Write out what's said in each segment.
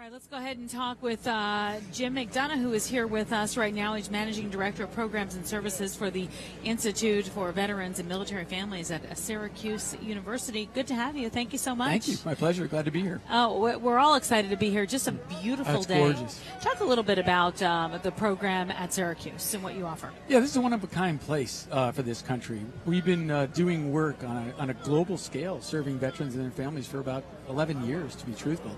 right, let's go ahead and talk with Jim McDonough, who is here with us right now. He's Managing Director of Programs and Services for the Institute for Veterans and Military Families at Syracuse University. Good to have you. Thank you so much. Thank you. My pleasure. Glad to be here. Oh, we're all excited to be here. Just a beautiful That's day. Gorgeous. Talk a little bit about the program at Syracuse and what you offer. Yeah, this is a one-of-a-kind place for this country. We've been doing work on a global scale, serving veterans and their families for about 11 years, to be truthful.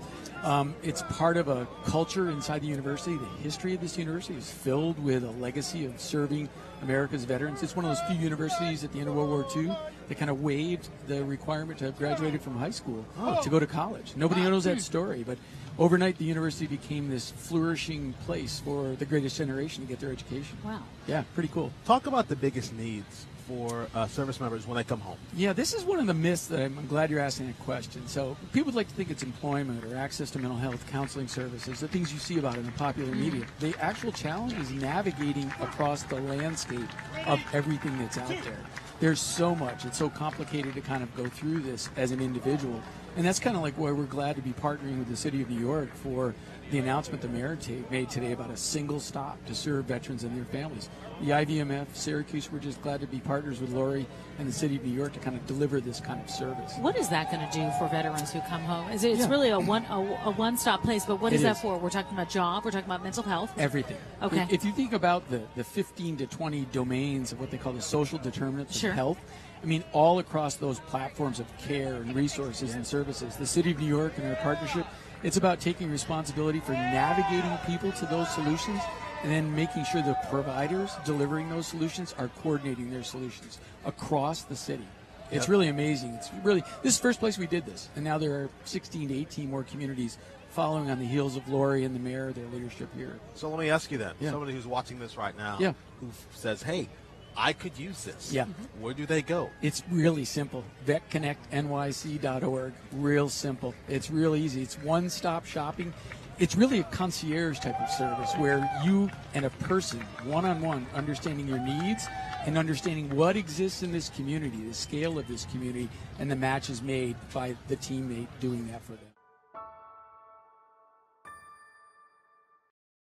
It's part of a culture inside the university. The history of this university is filled with a legacy of serving America's veterans. It's one of those few universities at the end of World War II that kind of waived the requirement to have graduated from high school to go to college. Nobody knows that story, but overnight the university became this flourishing place for the greatest generation to get their education. Wow. Yeah, pretty cool. Talk about the biggest needs for service members when they come home. Yeah, this is one of the myths that I'm glad you're asking that question. So people would like to think it's employment or access to mental health counseling services, the things you see about in the popular media. The actual challenge is navigating across the landscape of everything that's out there. There's so much. It's so complicated to kind of go through this as an individual. And that's kind of like why we're glad to be partnering with the City of New York for the announcement the mayor made today about a single stop to serve veterans and their families. The IVMF, Syracuse, we're just glad to be partners with Lori and the City of New York to kind of deliver this kind of service. What is that going to do for veterans who come home? It's really a one-stop place, but what is that for? We're talking about job, we're talking about mental health? Everything. Okay. If you think about the 15 to 20 domains of what they call the social determinants of health, I mean, all across those platforms of care and resources and services, the City of New York and our partnership, it's about taking responsibility for navigating people to those solutions and then making sure the providers delivering those solutions are coordinating their solutions across the city. It's really amazing. This is the first place we did this, and now there are 16 to 18 more communities following on the heels of Lori and the mayor, their leadership here. So let me ask you then, somebody who's watching this right now who says, hey, I could use this. Yeah. Where do they go? It's really simple. VetConnectNYC.org. Real simple. It's real easy. It's one-stop shopping. It's really a concierge type of service where you and a person, one-on-one, understanding your needs and understanding what exists in this community, the scale of this community, and the match is made by the teammate doing that for them.